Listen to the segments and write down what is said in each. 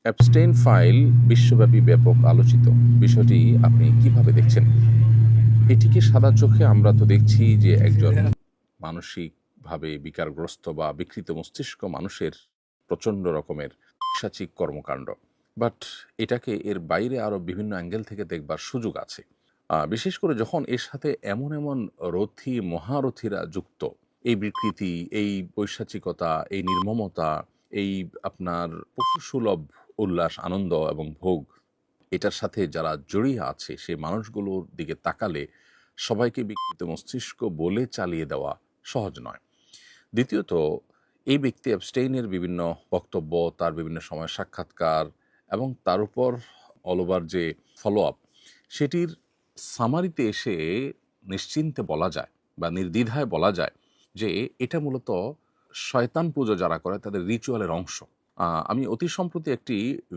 Abstain file বিশ্বব্যাপী ব্যাপক আলোচিত। বিষয়টি আপনি কিভাবে দেখছেন? এটিকে সাদা চোখে আমরা তো দেখছি যে একজন মানসিকভাবে বিকারগ্রস্ত বা বিকৃত মস্তিষ্ক মানুষের প্রচণ্ড রকমের পিশাচিক কর্মকাণ্ড। বাট এটাকে এর বাইরে আরও বিভিন্ন অ্যাঙ্গেল থেকে দেখবার সুযোগ আছে। বিশেষ করে যখন এর সাথে এমন এমন রথী মহারথীরা যুক্ত, এই বিকৃতি, এই পৈশাচিকতা, এই নির্মমতা, এই আপনার পশুসুলভ উল্লাস, আনন্দ এবং ভোগ, এটার সাথে যারা জড়িয়ে আছে সেই মানুষগুলোর দিকে তাকালে সবাইকে বিকৃত মস্তিষ্ক বলে চালিয়ে দেওয়া সহজ নয়। দ্বিতীয়ত, এই ব্যক্তি অ্যাবস্টেইনের বিভিন্ন বক্তব্য, তার বিভিন্ন সময় সাক্ষাৎকার এবং তার উপর অল ওভার যে ফলো আপ, সেটির সামারিতে এসে নিশ্চিন্তে বলা যায় বা নির্দ্বিধায় বলা যায় যে এটা মূলত শয়তান পুজো যারা করে তাদের রিচুয়ালের অংশ। আমি অতি সম্প্রতি একটি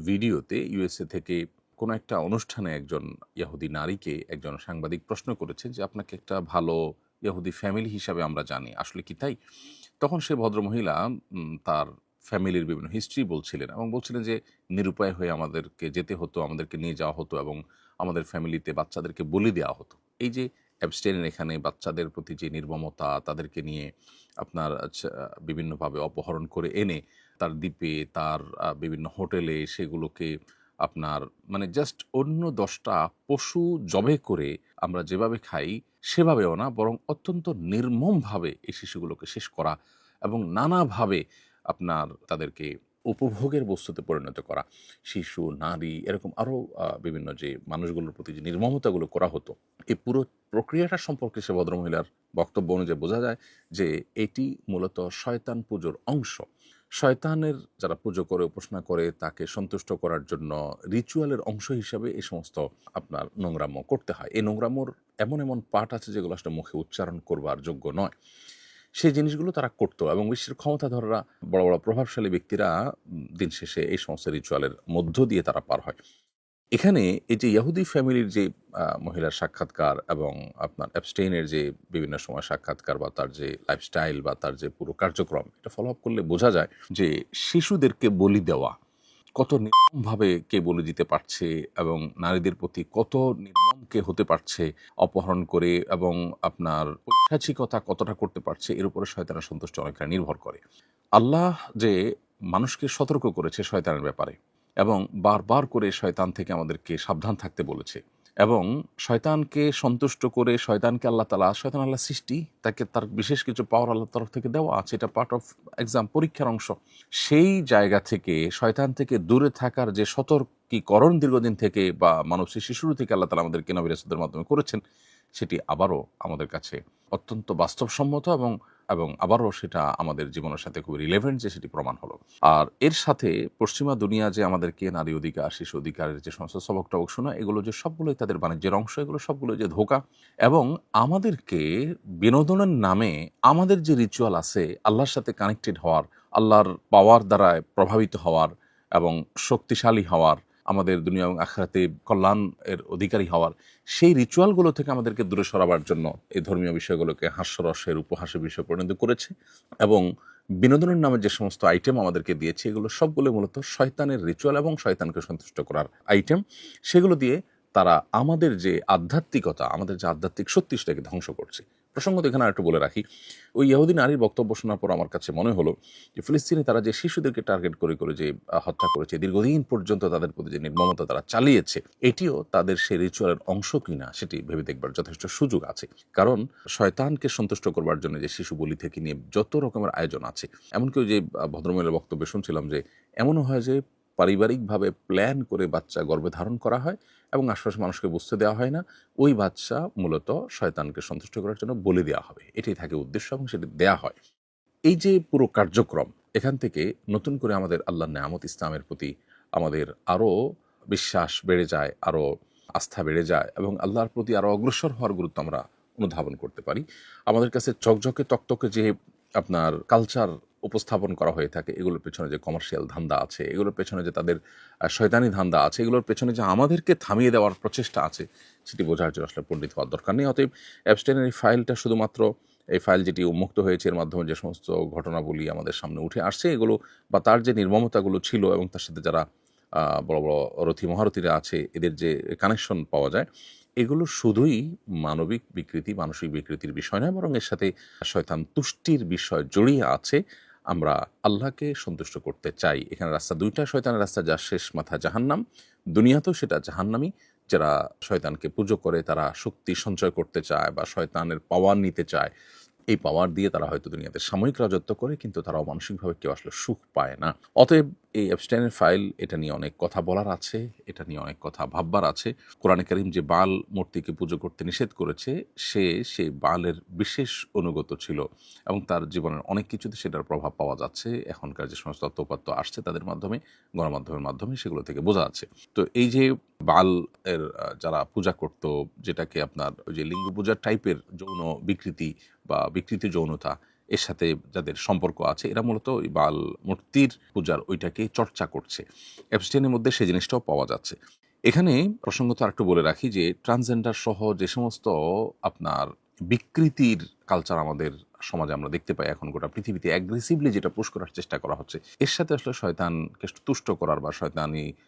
ভিডিওতে ইউএসএ থেকে কোনো একটা অনুষ্ঠানে একজন ইহুদি নারীকে একজন সাংবাদিক প্রশ্ন করেছেন যে আপনাকে একটা ভালো ইহুদি ফ্যামিলি হিসাবে আমরা জানি, আসলে কি তাই? তখন সে ভদ্রমহিলা তার ফ্যামিলির বিভিন্ন হিস্ট্রি বলছিলেন এবং বলছিলেন যে নিরুপায় হয়ে আমাদেরকে যেতে হতো, আমাদেরকে নিয়ে যাওয়া হতো এবং আমাদের ফ্যামিলিতে বাচ্চাদেরকে বলি দেওয়া হতো। এই যে অ্যাবস্টেইনের এখানে বাচ্চাদের প্রতি যে নির্মমতা, তাদেরকে নিয়ে আপনার বিভিন্নভাবে অপহরণ করে এনে তার দ্বীপে, তার বিভিন্ন হোটেলে সেগুলোকে আপনার মানে জাস্ট অন্য ১০টা পশু জবে করে আমরা যেভাবে খাই সেভাবেও না, বরং অত্যন্ত নির্মমভাবে এই শিশুগুলোকে শেষ করা এবং নানাভাবে আপনার তাদেরকে উপভোগের বস্তুতে পরিণত করা। শিশু, নারী, এরকম আরও বিভিন্ন যে মানুষগুলোর প্রতি যে নির্মমতাগুলো করা হতো, এই পুরো প্রক্রিয়াটা সম্পর্কে সে ভদ্রমহিলার বক্তব্য অনুযায়ী বোঝা যায় যে এটি মূলত শয়তান পুজোর অংশ। শয়তানের যারা পুজো করে, উপাসনা করে, তাকে সন্তুষ্ট করার জন্য রিচুয়ালের অংশ হিসাবে এই সমস্ত আপনার নোংরামো করতে হয়। এই নোংরামোর এমন এমন পার্ট আছে যেগুলো আসলে মুখে উচ্চারণ করবার যোগ্য নয়। সেই জিনিসগুলো তারা করতো এবং বিশ্বের ক্ষমতাধররা, বড় বড় প্রভাবশালী ব্যক্তিরা দিন শেষে এই সমস্ত রিচুয়ালের মধ্য দিয়ে তারা পার হয়। এখানে এই যে ইহুদি ফ্যামিলির যে মহিলার সাক্ষাৎকার এবং আপনার অ্যাবস্টেইনের যে বিভিন্ন সময় সাক্ষাৎকার বা তার যে লাইফস্টাইল বা তার যে পুরো কার্যক্রম, এটা ফলো আপ করলে বোঝা যায় যে শিশুদেরকে বলি দেওয়া কত নির্মমভাবে কে বলে দিতে পারছে এবং নারীদের প্রতি কত নির্মম কে হতে পারছে অপহরণ করে, এবং আপনার ঐতিহাসিকতা কতটা করতে পারছে, এর উপরে শয়তানের সন্তুষ্টি অনেকটা নির্ভর করে। আল্লাহ যে মানুষকে সতর্ক করেছে শয়তানের ব্যাপারে এবং বারবার করে শয়তান থেকে আমাদেরকে সাবধান থাকতে বলেছে, এবং শয়তানকে সন্তুষ্ট করে শয়তানকে আল্লাহ তাআলা, শয়তান আল্লাহ সৃষ্টি, তাকে তার বিশেষ কিছু পাওয়ার আল্লাহর তরফ থেকে দেওয়া আছে, এটা পার্ট অফ এক্সাম, পরীক্ষার অংশ। সেই জায়গা থেকে শয়তান থেকে দূরে থাকার যে সতর্কীকরণ দীর্ঘদিন থেকে বা মানব সৃষ্টির শুরু থেকে আল্লাহ তাআলা আমাদেরকে নবী রাসূলদের মাধ্যমে করেছেন, সেটি আবারও আমাদের কাছে অত্যন্ত বাস্তবসম্মত এবং এবং আবারও সেটা আমাদের জীবনের সাথে খুবই রিলেভেন্ট যে সেটি প্রমাণ হলো। আর এর সাথে পশ্চিমা দুনিয়া যে আমাদেরকে নারী অধিকার, শিশু অধিকারের যে সমস্ত সবক টবক শোনা, এগুলো যে সবগুলোই তাদের বাণিজ্যের অংশ, এগুলো সবগুলোই যে ধোঁকা, এবং আমাদেরকে বিনোদনের নামে আমাদের যে রিচুয়াল আছে আল্লাহর সাথে কানেক্টেড হওয়ার, আল্লাহর পাওয়ার দ্বারা প্রভাবিত হওয়ার এবং শক্তিশালী হওয়ার, আমাদের দুনিয়া এবং আখিরাতে কল্যাণ এর অধিকারী হওয়ার, সেই রিচুয়ালগুলো থেকে আমাদেরকে দূরে সরাবার জন্য এই ধর্মীয় বিষয়গুলোকে হাস্যরসের উপহাসের বিষয় পরিণত করেছে এবং বিনোদনের নামে যে সমস্ত আইটেম আমাদেরকে দিয়েছে এগুলো সবগুলো মূলত শয়তানের রিচুয়াল এবং শয়তানকে সন্তুষ্ট করার আইটেম। সেগুলো দিয়ে তারা আমাদের যে আধ্যাত্মিকতা, আমাদের যে আধ্যাত্মিক শক্তি, সেটাকে ধ্বংস করছে। প্রসঙ্গত এখানে আরেকটু বলে রাখি, ওই ইহুদি নারীর বক্তব্য শোনার পর আমার কাছে মনে হলো যে ফিলিস্তিনে তারা যে শিশুদেরকে টার্গেট করে করে যে হত্যা করেছে, দীর্ঘদিন পর্যন্ত তাদের প্রতি যে নির্মমতা তারা চালিয়েছে, এটিও তাদের সেই রিচুয়ালের অংশ কিনা সেটি ভেবে দেখবার যথেষ্ট সুযোগ আছে। কারণ শয়তানকে সন্তুষ্ট করবার জন্য যে শিশু বলি থেকে নিয়ে যত রকমের আয়োজন আছে, এমনকি ওই যে ভদ্রমহিলার বক্তব্যে শুনছিলাম যে এমনও হয় যে পারিবারিকভাবে প্ল্যান করে বাচ্চা গর্ভে ধারণ করা হয় এবং আশপাশের মানুষকে বুঝতে দেওয়া হয় না, ওই বাচ্চা মূলত শয়তানকে সন্তুষ্ট করার জন্য বলি দেওয়া হবে, এটাই থাকে উদ্দেশ্য এবং সেটি দেয়া হয়। এই যে পুরো কার্যক্রম, এখান থেকে নতুন করে আমাদের আল্লাহর নেয়ামত ইসলামের প্রতি আমাদের আরও বিশ্বাস বেড়ে যায়, আরও আস্থা বেড়ে যায় এবং আল্লাহর প্রতি আরও অগ্রসর হওয়ার গুরুত্ব আমরা অনুধাবন করতে পারি। আমাদের কাছে ঝকঝকে তকতকে যে আপনার কালচার উপস্থাপন করা হয়ে থাকে, এগুলোর পেছনে যে কমার্শিয়াল ধান্দা আছে, এগুলোর পেছনে যে তাদের শয়তানি ধান্দা আছে, এগুলোর পেছনে যে আমাদেরকে থামিয়ে দেওয়ার প্রচেষ্টা আছে, সেটি বোঝার জন্য আসলে পণ্ডিত হওয়ার দরকার নেই। অতএব অ্যাবস্টেইনের এই ফাইলটা শুধুমাত্র, এই ফাইল যেটি উন্মুক্ত হয়েছে এর মাধ্যমে যে সমস্ত ঘটনাবলী আমাদের সামনে উঠে আসছে এগুলো, বা তার যে নির্মমতাগুলো ছিল এবং তার সাথে যারা বড় বড় রথী মহারথীরা আছে, এদের যে কানেকশন পাওয়া যায়, এগুলো শুধুই মানবিক বিকৃতি, মানসিক বিকৃতির বিষয় নয়, বরং এর সাথে শয়তান তুষ্টির বিষয় জড়িয়ে আছে। আমরা আল্লাহকে সন্তুষ্ট করতে চাই। এখানে রাস্তা দুইটা, শয়তানের রাস্তা, যার শেষ মাথা জাহান্নাম, দুনিয়াতেও সেটা জাহান্নামী। যারা শয়তানকে পুজো করে, তারা শক্তি সঞ্চয় করতে চায় বা শয়তানের পাওয়ার নিতে চায়, এই পাওয়ার দিয়ে তারা হয়তো দুনিয়াতে সাময়িক রাজত্ব করে, কিন্তু তারাও মানসিকভাবে কেউ আসলে সুখ পায় না। অতএব এই এপস্টাইনের ফাইল, এটা নিয়ে অনেক কথা বলার আছে, এটা নিয়ে অনেক কথা ভাববার আছে। কোরআনে কারীম যে বাল মূর্তিকে পুজো করতে নিষেধ করেছে, সেই বালের বিশেষ অনুগত ছিল এবং তার জীবনের অনেক কিছুতে সেটার প্রভাব পাওয়া যাচ্ছে। এখনকার যে সমস্ত তথ্যপাত্র আসছে তাদের মাধ্যমে, গণমাধ্যমের মাধ্যমে, সেগুলো থেকে বোঝা যাচ্ছে। তো এই যে বাল এর যারা পূজা করত, যেটাকে আপনার ওই যে লিঙ্গ পূজার টাইপের যৌন বিকৃতি বা বিকৃতি যৌনতা, এর সাথে যাদের সম্পর্ক আছে, এরা মূলত ওই বাল মূর্তির পূজার ওইটাকে চর্চা করছে। অ্যাবস্টেইনের মধ্যে সেই জিনিসটাও পাওয়া যাচ্ছে। এখানে প্রসঙ্গত আরেকটু বলে রাখি যে ট্রান্সজেন্ডার সহ যে সমস্ত আপনার বিকৃতির কালচার আমাদের সমাজে আমরা দেখতে পাই, এখন গোটা পৃথিবীতে অ্যাগ্রেসিভলি যেটা পুশ করার চেষ্টা করা হচ্ছে, এর সাথে আসলে শয়তানকে তুষ্ট করার বা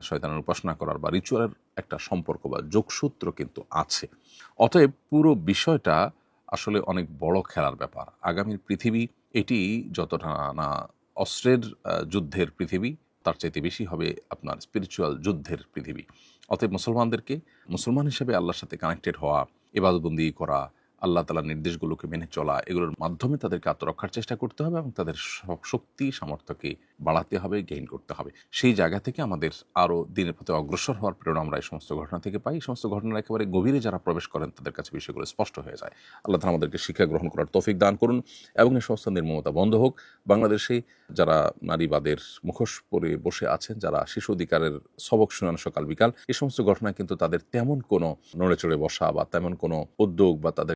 শয়তানের উপাসনা করার বা রিচুয়ালের একটা সম্পর্ক বা যোগসূত্র কিন্তু আছে। অতএব পুরো বিষয়টা আসলে অনেক বড় খেলার ব্যাপার। আগামীর পৃথিবী এটি যতটা না অস্ত্রের যুদ্ধের পৃথিবী, তার চাইতে বেশি হবে আপনার স্পিরিচুয়াল যুদ্ধের পৃথিবী। অতএব মুসলমানদেরকে মুসলমান হিসেবে আল্লাহর সাথে কানেক্টেড হওয়া, ইবাদতবন্দি করা, আল্লাহ তাআলার নির্দেশগুলোকে মেনে চলা, এগুলোর মাধ্যমে তাদেরকে আত্মরক্ষার চেষ্টা করতে হবে এবং তাদের শক্তি সামর্থ্যকে বাড়াতে হবে, গেইন করতে হবে। সেই জায়গা থেকে আমাদের আরও দিনের পথে অগ্রসর হওয়ার প্রেরণা আমরা এই সমস্ত ঘটনা থেকে পাই। এই সমস্ত ঘটনার একেবারে গভীরে যারা প্রবেশ করেন, তাদের কাছে বিষয়গুলো স্পষ্ট হয়ে যায়। আল্লাহ তাআলা আমাদেরকে শিক্ষা গ্রহণ করার তৌফিক দান করুন এবং এই সমস্ত নির্মমতা বন্ধ হোক। বাংলাদেশে যারা নারীবাদের মুখোশ পরে বসে আছেন, যারা শিশু অধিকারের সবক শুনান সকাল বিকাল, এই সমস্ত ঘটনা কিন্তু তাদের তেমন কোনো নড়ে চড়ে বসা বা তেমন কোনো উদ্যোগ বা তাদের